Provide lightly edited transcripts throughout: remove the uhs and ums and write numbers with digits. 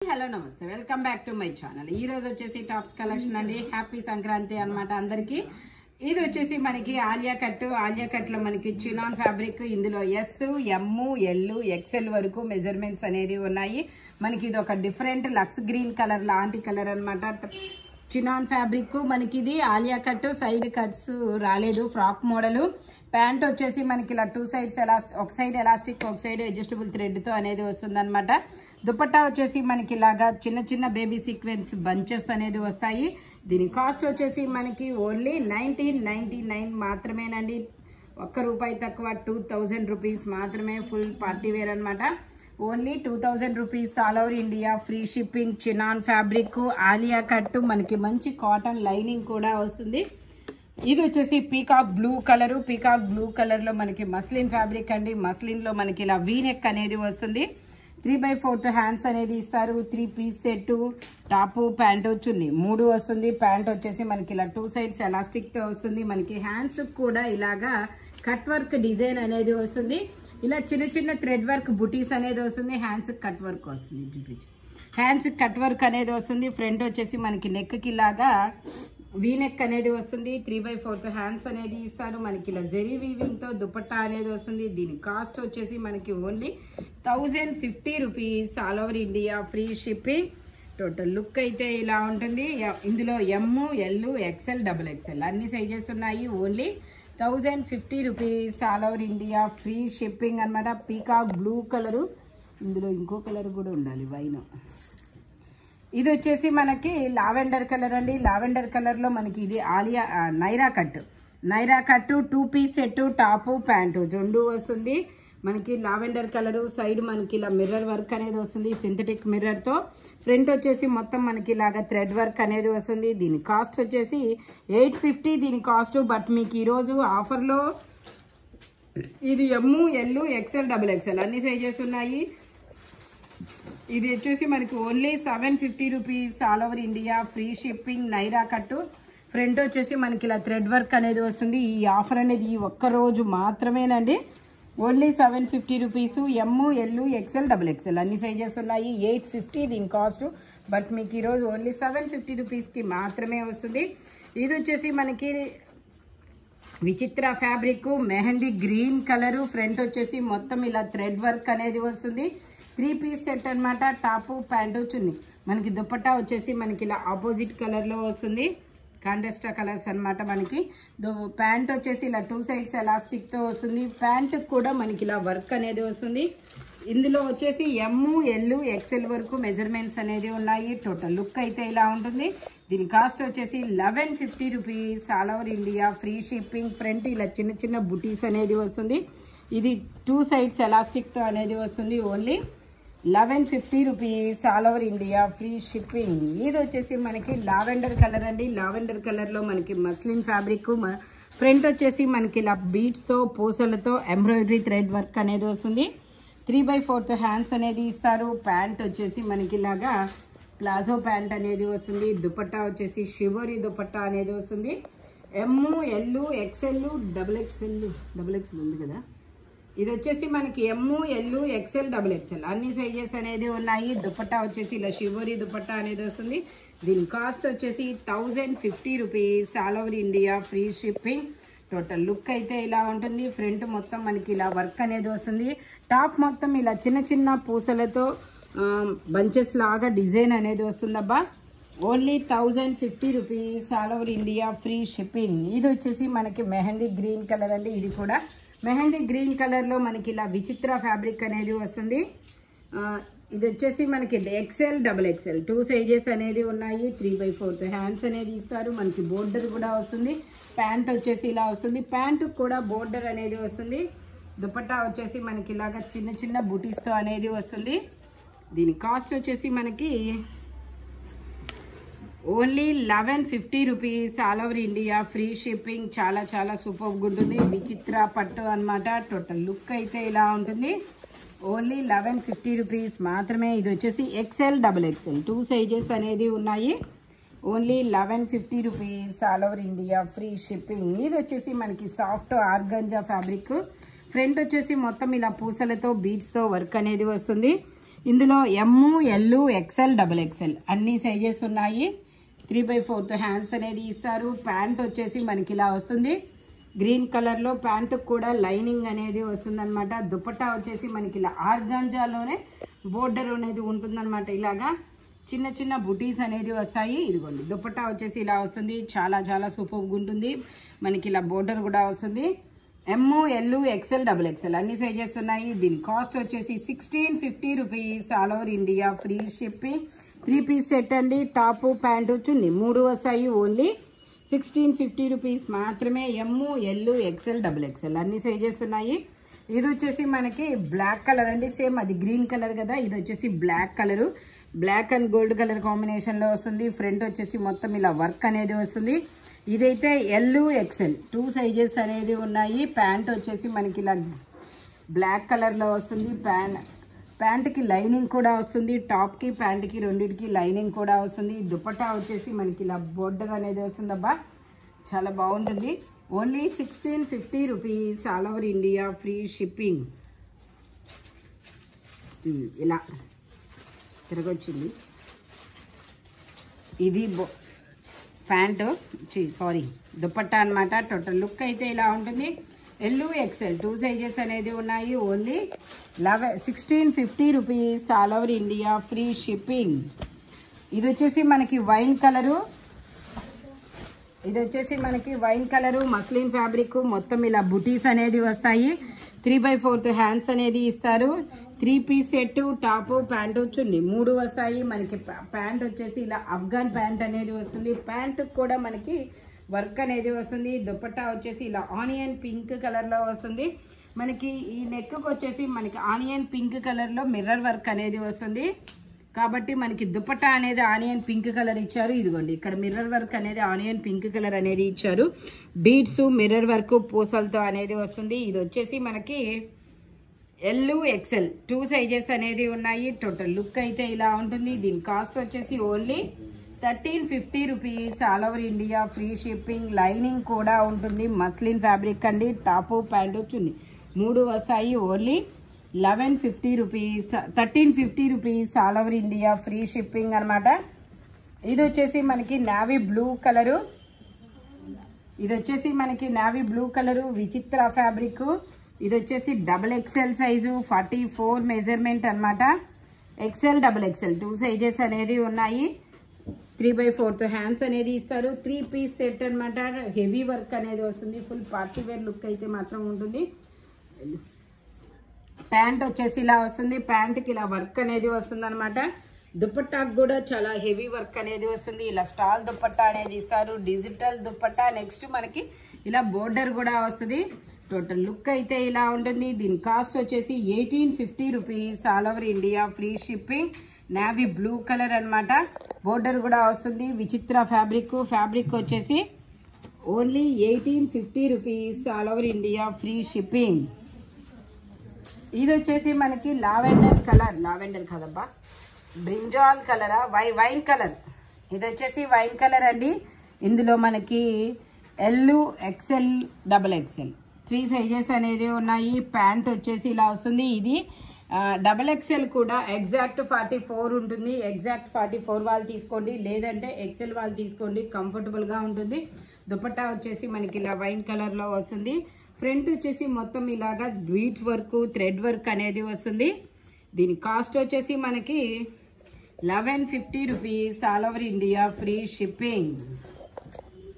Hello నమస్తే welcome back to my channel. ఈ రోజు వచ్చేసి టాప్స్ కలెక్షన్ అండి. హ్యాపీ సంక్రాంతి అన్నమాట అందరికి. ఇది వచ్చేసి మనకి ఆలియా కట్ లో మనకి చినాన్ ఫ్యాబ్రిక్. ఇందులో ఎస్, ఎమ్, ఎల్, ఎక్సెల్ వరకు మెజర్మెంట్స్ అనేది ఉన్నాయి. మనకి ఇది ఒక డిఫరెంట్ లక్స్ గ్రీన్ కలర్ లాంటి కలర్ అన్నమాట. చినాన్ ఫ్యాబ్రిక్ మనకి ఇది ఆలియా కట్, సైడ్ కట్స్ రాలేదు, ఫ్రాక్ మోడల్. ప్యాంట్ వచ్చేసి మనకి ఇలా టూ సైడ్స్ ఒక సైడ్ ఎలాస్టిక్, ఒక సైడ్ అడ్జస్టబుల్ థ్రెడ్ తో అనేది వస్తుంది అనమాట. దుపట్టా వచ్చేసి మనకి ఇలాగా చిన్న చిన్న బేబీ సీక్వెన్స్ బంచెస్ అనేది వస్తాయి. దీని కాస్ట్ వచ్చేసి మనకి ఓన్లీ 1999 మాత్రమేనండి. ₹1 తక్కువ, 2000 రూపీస్ మాత్రమే. ఫుల్ పార్టీ వేర్ అనమాట. Only 2000 rupees. All over India free shipping. Chinon fabric, Alia cut, మనకి మంచి కాటన్ లైనింగ్ కూడా వస్తుంది. ఇది వచ్చేసి పీకాక్ బ్లూ కలర్ లో మనకి మస్లిన్ ఫ్యాబ్రిక్ అండి. మస్లిన్ లో మనకి ఇలా వీ నెక్ అనేది వస్తుంది. 3/4 హ్యాండ్స్ అనేది ఇస్తారు. 3 పీస్ సెట్, టాప్, ప్యాంట్ చున్నీ 3 వస్తుంది. ప్యాంట్ వచ్చేసి మనకి ఇలా 2 సైడ్స్ ఎలాస్టిక్ తో వస్తుంది. మనకి హ్యాండ్స్ కూడా ఇలాగా కట్ వర్క్ డిజైన్ అనేది వస్తుంది. ఇలా చిన్న చిన్న థ్రెడ్ వర్క్ బుటీస్ అనేది వస్తుంది. హ్యాండ్స్ కట్ వర్క్ వస్తుంది. హ్యాండ్స్ కట్ వర్క్ అనేది వస్తుంది. ఫ్రంట్ వచ్చేసి మనకి నెక్ కి ఇలాగా వీ నెక్ అనేది వస్తుంది. 3/4 హ్యాండ్స్ అనేది ఇస్తారు. మనకి ఇలా జెరీ వీవింగ్ తో దుపట్టా అనేది వస్తుంది. దీని కాస్ట్ వచ్చేసి మనకి only 1050 rupees. All over India free shipping. Total look అయితే ఇలా ఉంటుంది. ఇందులో ఎమ్, ఎల్, ఎక్సెల్, XXL అన్ని సైజెస్ ఉన్నాయి. Only 1050 rupees. All over India free shipping అనమాట. Peacock blue colour. ఇందులో ఇంకో కలర్ కూడా ఉండాలి, వైన్. ఇది వచ్చేసి మనకి లావెండర్ కలర్ అండి. లావెండర్ కలర్ లో మనకి ఇది Alia Naira cut 2 piece set, top, pant జొండు వస్తుంది. మనకి లావెండర్ కలర్. సైడ్ మనకి ఇలా మిర్రర్ వర్క్ అనేది వస్తుంది, సింథటిక్ మిర్రర్ తో. ఫ్రంట్ వచ్చేసి మొత్తం మనకి ఇలాగా థ్రెడ్ వర్క్ అనేది వస్తుంది. దీని కాస్ట్ వచ్చేసి 850 దీని కాస్ట్. బట్ మీకు ఈరోజు ఆఫర్ లో ఇది ఎమ్, ఎల్, ఎక్సెల్, XXL అన్ని సైజెస్ ఉన్నాయి. ఇది వచ్చేసి మనకి only 750 rupees. All over India free shipping. Naira కట్టు. ఫ్రంట్ వచ్చేసి మనకి ఇలా థ్రెడ్ వర్క్ అనేది వస్తుంది. ఈ ఆఫర్ అనేది ఈ ఒక్క రోజు మాత్రమేనండి. Only 750 rupees. M, L, XL, XXL అన్ని సైజెస్ ఉన్నాయి. 850 దీని కాస్ట్. బట్ మీకు ఈరోజు ఓన్లీ 750 రూపీస్కి మాత్రమే వస్తుంది. ఇది వచ్చేసి మనకి విచిత్ర fabric, mehndi green colour. Front వచ్చేసి మొత్తం ఇలా థ్రెడ్ వర్క్ అనేది వస్తుంది. 3 పీస్ సెట్ అనమాట. టాప్, ప్యాంటు, చున్నీ. మనకి దుపట్టా వచ్చేసి మనకి ఇలా ఆపోజిట్ కలర్ లో వస్తుంది. కాంట్రాస్ట్ కలర్స్ అనమాట. మనకి ప్యాంట్ వచ్చేసి ఇలా 2 సైడ్స్ ఎలాస్టిక్ తో వస్తుంది. ప్యాంట్ కూడా మనకి ఇలా వర్క్ అనేది వస్తుంది. ఇందులో వచ్చేసి ఎమ్, ఎల్, ఎక్సెల్ వరకు మెజర్మెంట్స్ అనేది ఉన్నాయి. టోటల్ లుక్ అయితే ఇలా ఉంటుంది. దీని కాస్ట్ వచ్చేసి 1150 rupees. All over India free shipping. Front ఇలా చిన్న చిన్న బుటీస్ అనేది వస్తుంది. ఇది 2 సైడ్స్ ఎలాస్టిక్ తో అనేది వస్తుంది. Only 1150 rupees. All over India free shipping. ఇది వచ్చేసి మనకి లావెండర్ కలర్ అండి. లావెండర్ కలర్ లో మనకి మస్లిన్ ఫ్యాబ్రిక్. ఫ్రంట్ వచ్చేసి మనకి ఇలా బీడ్స్ తో, పూసలతో ఎంబ్రాయిడరీ థ్రెడ్ వర్క్ అనేది వస్తుంది. 3/4 హ్యాండ్స్ అనేది ఇస్తారు. ప్యాంట్ వచ్చేసి మనకి ఇలాగా ప్లాజో ప్యాంట్ అనేది వస్తుంది. దుపట్టా వచ్చేసి షివరీ దుపట్టా అనేది వస్తుంది. ఎమ్, ఎల్, ఎక్సెల్, XXL ఉంది కదా. ఇది వచ్చేసి మనకి ఎమ్, ఎల్, ఎక్సెల్, XXL అన్ని సైజెస్ అనేది ఉన్నాయి. దుపట్టా వచ్చేసి ఇలా షివరీ దుపట్టా అనేది వస్తుంది. దీని కాస్ట్ వచ్చేసి 1050 rupees. All over India free shipping. Total look అయితే ఇలా ఉంటుంది. ఫ్రంట్ మొత్తం మనకి ఇలా వర్క్ అనేది వస్తుంది. టాప్ మొత్తం ఇలా చిన్న చిన్న పూసలతో బంచెస్ లాగా డిజైన్ అనేది వస్తుందబ్బా. Only 1050 rupees. All over India free shipping. ఇది వచ్చేసి మనకి మెహందీ గ్రీన్ కలర్ అండి. ఇది కూడా మెహందీ గ్రీన్ కలర్ లో మనకి ఇలా విచిత్ర ఫ్యాబ్రిక్ అనేది వస్తుంది. ఇది వచ్చేసి మనకి ఎక్సెల్, XXL 2 సైజెస్ అనేది ఉన్నాయి. 3/4 హ్యాండ్స్ అనేది ఇస్తారు. మనకి బోర్డర్ కూడా వస్తుంది. ప్యాంట్ వచ్చేసి ఇలా వస్తుంది. ప్యాంట్ కూడా బోర్డర్ అనేది వస్తుంది. దుపట్టా వచ్చేసి మనకి ఇలాగా చిన్న చిన్న బుటీస్ తో అనేది వస్తుంది. దీని కాస్ట్ వచ్చేసి మనకి only 1150 rupees. All over India free shipping. చాలా చాలా సూపర్ ఉంటుంది. విచిత్ర పట్టు అనమాట. టోటల్ లుక్ అయితే ఇలా ఉంటుంది. ఓన్లీ 1150 రూపీస్ మాత్రమే. ఇది వచ్చేసి ఎక్సెల్, XXL 2 సైజెస్ అనేది ఉన్నాయి. Only 1150 rupees. All over India free shipping. ఇది వచ్చేసి మనకి సాఫ్ట్ ఆర్గంజా ఫ్యాబ్రిక్. ఫ్రంట్ వచ్చేసి మొత్తం ఇలా పూసలతో బీడ్స్ తో వర్క్ అనేది వస్తుంది. ఇందులో ఎమ్, ఎల్, ఎక్స్ఎల్, XXL అన్ని సైజెస్ ఉన్నాయి. 3/4 హ్యాండ్స్ అనేది ఇస్తారు. ప్యాంట్ వచ్చేసి మనకి ఇలా వస్తుంది. గ్రీన్ కలర్లో ప్యాంటు కూడా లైనింగ్ అనేది వస్తుందన్నమాట. దుపట్టా వచ్చేసి మనకి ఇలా ఆర్గాంజాలోనే బోర్డర్ అనేది ఉంటుందన్నమాట. ఇలాగా చిన్న చిన్న బుటీస్ అనేది వస్తాయి. ఇదిగోండి దుపట్టా వచ్చేసి ఇలా వస్తుంది. చాలా చాలా సూపర్గా ఉంటుంది. మనకి ఇలా బోర్డర్ కూడా వస్తుంది. ఎమ్, ఎల్, ఎక్స్ఎల్, XXL అన్ని సైజెస్ ఉన్నాయి. దీని కాస్ట్ వచ్చేసి 1650 rupees. All over India free shipping. 3 piece set అండి. టాప్, ప్యాంటు, చున్నీ 3 వస్తాయి. ఓన్లీ 1650 రూపీస్ మాత్రమే. ఎమ్, ఎల్, ఎక్స్ఎల్, XXL అన్ని సైజెస్ ఉన్నాయి. ఇది వచ్చేసి మనకి బ్లాక్ కలర్ అండి. సేమ్ అది గ్రీన్ కలర్ కదా, ఇది వచ్చేసి black colour. Black and gold colour కాంబినేషన్లో వస్తుంది. ఫ్రంట్ వచ్చేసి మొత్తం ఇలా వర్క్ అనేది వస్తుంది. ఇదైతే ఎల్, ఎక్స్ఎల్ 2 సైజెస్ అనేది ఉన్నాయి. ప్యాంట్ వచ్చేసి మనకి ఇలా బ్లాక్ కలర్లో వస్తుంది. ప్యాంట్కి లైనింగ్ కూడా వస్తుంది. టాప్కి ప్యాంట్కి రెండింటికి లైనింగ్ కూడా వస్తుంది. దుపట్టా వచ్చేసి మనకి ఇలా బోర్డర్ అనేది వస్తుంది. అబ్బా చాలా బాగుంటుంది. Only 1650 rupees. All over India free shipping. ఇలా తిరగొచ్చింది. ఇది ప్యాంటు దుపట్టా అనమాట. టోటల్ లుక్ అయితే ఇలా ఉంటుంది. ఎల్, ఎక్స్ఎల్ 2 సైజెస్ అనేది ఉన్నాయి. Only 1650 rupees. All over India free shipping. ఇది వచ్చేసి మనకి వైన్ కలరు. మస్లిన్ ఫ్యాబ్రిక్ మొత్తం ఇలా బుటీస్ అనేది వస్తాయి. 3/4 హ్యాండ్స్ అనేది ఇస్తారు. 3 పీస్ సెట్, టాప్, ప్యాంటు, చున్నీ 3 వస్తాయి. మనకి ప్యాంట్ వచ్చేసి ఇలా అఫ్ఘాన్ ప్యాంట్ అనేది వస్తుంది. ప్యాంట్ కూడా మనకి వర్క్ అనేది వస్తుంది. దుపట్టా వచ్చేసి ఇలా ఆనియన్ పింక్ కలర్లో వస్తుంది. మనకి ఈ నెక్కి వచ్చేసి మనకి ఆనియన్ పింక్ కలర్లో మిర్రర్ వర్క్ అనేది వస్తుంది. కాబట్టి మనకి దుపట్టా అనేది ఆనియన్ పింక్ కలర్ ఇచ్చారు. ఇదిగోండి ఇక్కడ మిర్రర్ వర్క్ అనేది ఆనియన్ పింక్ కలర్ అనేది ఇచ్చారు. బీడ్స్, మిర్రర్ వర్క్, పూసలతో అనేది వస్తుంది. ఇది వచ్చేసి మనకి ఎల్, ఎక్స్ఎల్ 2 సైజెస్ అనేది ఉన్నాయి. టోటల్ లుక్ అయితే ఇలా ఉంటుంది. దీని కాస్ట్ వచ్చేసి only 1350 rupees. All over India free shipping. Lining కూడా ఉంటుంది. మస్లిన్ ఫ్యాబ్రిక్ అండి. టాపు, ప్యాంటు, చున్నీ 3 వస్తాయి. Only 1350 rupees. All over India free shipping అనమాట. ఇది వచ్చేసి మనకి నావీ బ్లూ కలరు. విచిత్ర ఫ్యాబ్రిక్. ఇది వచ్చేసి XXL సైజు. 44 మెజర్మెంట్ అనమాట. ఎక్స్ఎల్, XXL 2 సైజెస్ అనేది ఉన్నాయి. 3/4 హ్యాండ్స్ అనేది ఇస్తారు. 3 పీస్ సెట్ అనమాట. హెవీ వర్క్ అనేది వస్తుంది. ఫుల్ పార్టీ వేర్ లుక్ అయితే మాత్రం ఉంటుంది. ప్యాంట్ వచ్చేసి ఇలా వస్తుంది. ప్యాంట్కి ఇలా వర్క్ అనేది వస్తుంది అనమాట. దుపట్టాకు కూడా చాలా హెవీ వర్క్ అనేది వస్తుంది. ఇలా స్టాల్ దుపట్టా అనేది ఇస్తారు. డిజిటల్ దుపట్టా. నెక్స్ట్ మనకి ఇలా బోర్డర్ కూడా వస్తుంది. టోటల్ లుక్ అయితే ఇలా ఉంటుంది. దీని కాస్ట్ వచ్చేసి 1850 rupees. All over India free shipping. Navy blue colour అనమాట. బోర్డర్ కూడా వస్తుంది. విచిత్ర ఫ్యాబ్రిక్ వచ్చేసి only 1850 rupees. All over India free shipping. ఇది వచ్చేసి మనకి లావెండర్ కదబ్బా, బ్రింజాల్ కలరా, వైన్ కలర్. ఇది వచ్చేసి వైన్ కలర్ అండి. ఇందులో మనకి ఎల్, ఎక్స్ఎల్, XXL 3 సైజెస్ అనేది ఉన్నాయి. ప్యాంట్ వచ్చేసి ఇలా వస్తుంది. ఇది XXL కూడా ఎగ్జాక్ట్ 44 ఉంటుంది. ఎగ్జాక్ట్ 44 వాళ్ళు తీసుకోండి, లేదంటే XL వాళ్ళు తీసుకోండి. కంఫర్టబుల్గా ఉంటుంది. దుపట్టా వచ్చేసి మనకి ఇలా వైన్ కలర్లో వస్తుంది. ఫ్రంట్ వచ్చేసి మొత్తం ఇలాగా బీట్ వర్క్, థ్రెడ్ వర్క్ అనేది వస్తుంది. దీని కాస్ట్ వచ్చేసి మనకి 1150 rupees. All over India free shipping.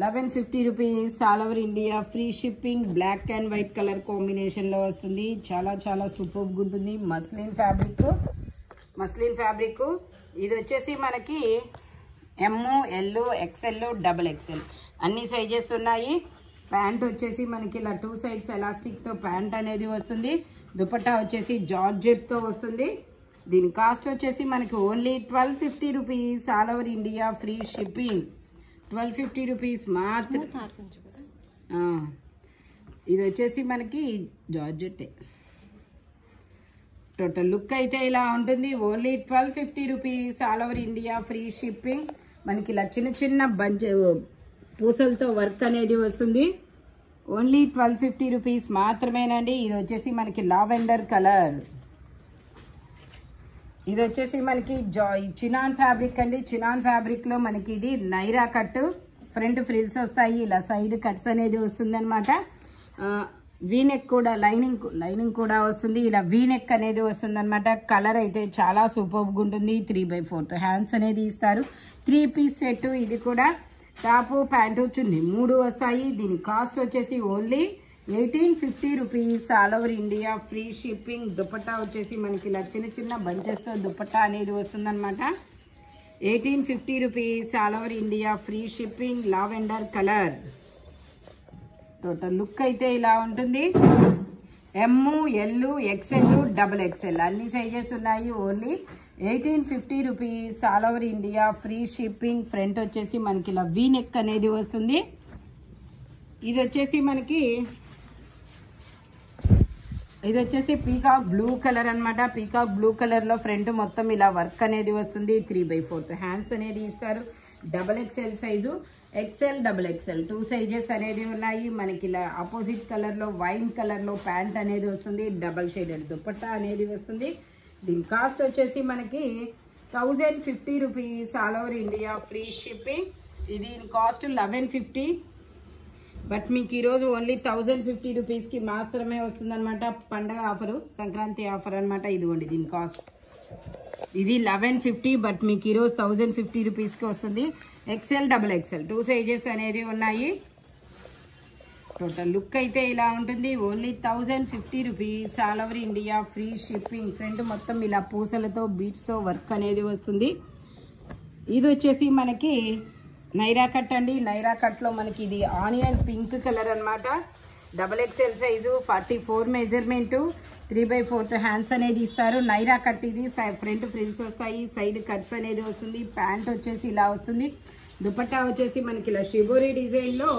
1150 rupees. All over India free shipping. Black and white colour కాంబినేషన్లో వస్తుంది. చాలా చాలా సూపర్గా ఉంటుంది. Muslin fabric. ఇది వచ్చేసి మనకి ఎమ్, ఎల్, ఎక్స్ఎల్, XXL అన్ని సైజెస్ ఉన్నాయి. ప్యాంట్ వచ్చేసి మనకి ఇలా 2 సైడ్స్ ఎలాస్టిక్తో ప్యాంట్ అనేది వస్తుంది. దుపట్టా వచ్చేసి జార్జెట్తో వస్తుంది. దీని కాస్ట్ వచ్చేసి మనకి only 1250 rupees. All over India free shipping. 1250 rupees మాత్రం. ఇది వచ్చేసి మనకి జార్జెట్టే. టోటల్ లుక్ అయితే ఇలా ఉంటుంది. Only 1250 rupees. All over India free shipping. మనకి ఇలా చిన్న చిన్న బంచ్ పూసలతో వర్క్ అనేది వస్తుంది. ఓన్లీ 1250 రూపీస్ మాత్రమేనండి. ఇది వచ్చేసి మనకి లావెండర్ కలర్. ఇది వచ్చేసి మనకి చినాన్ ఫ్యాబ్రిక్ అండి. చినాన్ ఫ్యాబ్రిక్ లో మనకి ఇది నైరా కట్, ఫ్రంట్ ఫ్రిల్స్ వస్తాయి, ఇలా సైడ్ కట్స్ అనేది వస్తుంది అనమాట. వీనెక్ కూడా లైనింగ్ కూడా వస్తుంది, ఇలా వీనెక్ అనేది వస్తుంది అనమాట. కలర్ అయితే చాలా సూపర్గా ఉంటుంది. 3/4 హ్యాండ్స్ అనేది ఇస్తారు. 3 పీస్ సెట్. ఇది కూడా టాప్ ప్యాంటు చున్నీ 3 వస్తాయి. దీని కాస్ట్ వచ్చేసి only 1850 rupees. All over India free shipping. Dupatta వచ్చేసి మనకి ఇలా చిన్న బంచెస్ తో దుపట్టా అనేది వస్తుంది అనమాట. 1850 rupees. All over India free shipping. Lavender colour. Total look అయితే ఇలా ఉంటుంది. ఎమ్, ఎల్, ఎక్స్ఎల్, XXL అన్ని సైజెస్ ఉన్నాయి. Only 1850 rupees. All over India free shipping. Front వచ్చేసి మనకి ఇలా వీ నెక్ అనేది వస్తుంది. ఇది వచ్చేసి పీకాక్ బ్లూ కలర్ అనమాట. పీకాక్ బ్లూ కలర్ లో ఫ్రంట్ మొత్తం ఇలా వర్క్ అనేది వస్తుంది. 3/4 హ్యాండ్స్ అనేది ఇస్తారు. XXL size, XL, XXL 2 sizes అనేది ఉన్నాయి. మనకి ఇలా ఆపోజిట్ కలర్ లో వైన్ కలర్ లో ప్యాంట్ అనేది వస్తుంది. డబల్ షేడెడ్ దుపట్టా అనేది వస్తుంది. దీని కాస్ట్ వచ్చేసి మనకి 1050 rupees. All over India free shipping. ఇది కాస్ట్ 1150. బట్ మీకు ఈరోజు ఓన్లీ 1050 రూపీస్కి మాత్రమే వస్తుందన్నమాట. పండగ ఆఫరు, సంక్రాంతి ఆఫర్ అనమాట. ఇదిగోండి దీని కాస్ట్. ఇది 1150, బట్ మీకు ఈరోజు 1050 రూపీస్కి వస్తుంది. XL, XXL 2 సైజెస్ అనేది ఉన్నాయి. టోటల్ లుక్ అయితే ఇలా ఉంటుంది. Only 1050 rupees. All over India free shipping. Front మొత్తం ఇలా పూసలతో బీట్స్తో వర్క్ అనేది వస్తుంది. ఇది వచ్చేసి మనకి నైరా కట్ అండి. నైరా కట్లో మనకి ఇది ఆనియన్ పింక్ కలర్ అనమాట. XXL సైజు, 44 మెజర్మెంటు, 3/4 హ్యాండ్స్ అనేది ఇస్తారు. నైరా కట్ ఇది. ఫ్రంట్ ఫ్రిల్స్ వస్తాయి, సైడ్ కట్స్ అనేది వస్తుంది. ప్యాంట్ వచ్చేసి ఇలా వస్తుంది. దుపట్టా వచ్చేసి మనకి ఇలా షిబోరి డిజైన్ లో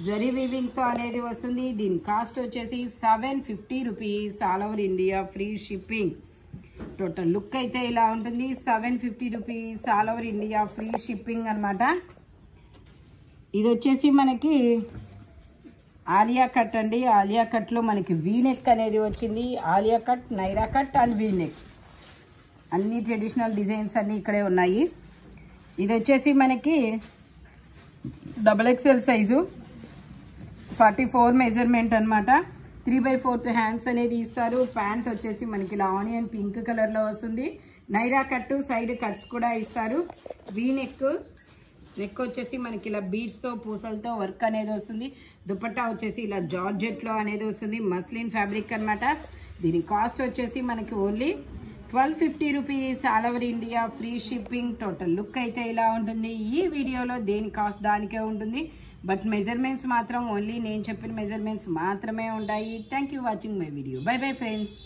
జరీ వీవింగ్ తో అనేది వస్తుంది. దీని కాస్ట్ వచ్చేసి 750 rupees. All over India free shipping. Total look అయితే ఇలా ఉంటుంది. 750 rupees. All over India free shipping అనమాట. ఇది వచ్చేసి మనకి ఆలియా కట్ అండి. ఆలియా కట్ లో మనకి వీనెక్ అనేది వచ్చింది. Alia cut, Naira cut and V-neck అన్ని ట్రెడిషనల్ డిజైన్స్ అన్ని ఇక్కడే ఉన్నాయి. ఇది వచ్చేసి మనకి XXL సైజు, 44 మెజర్మెంట్ అనమాట. 3/4 హ్యాండ్స్ అనేది ఇస్తారు. ప్యాంట్ వచ్చేసి మనకి ఇలా ఆనియన్ పింక్ కలర్ లో వస్తుంది. నైరా కట్, సైడ్ కట్స్ కూడా ఇస్తారు. వీనెక్, నెక్ వచ్చేసి మనకి ఇలా బీడ్స్ తో పూసలతో వర్క్ అనేది వస్తుంది. దుపట్టా వచ్చేసి ఇలా జార్జెట్ లో అనేది వస్తుంది. మస్లిన్ ఫ్యాబ్రిక్ అనమాట. దీని కాస్ట్ వచ్చేసి మనకి only 1250 rupees. All over India free shipping. Total look అయితే ఇలా ఉంటుంది. ఈ వీడియోలో దేని కాస్ట్ దానికే ఉంటుంది. బట్ మెజర్మెంట్స్ మాత్రం ఓన్లీ నేను చెప్పిన మెజర్మెంట్స్ మాత్రమే ఉంటాయి. Thank you watching my video. By bye friends.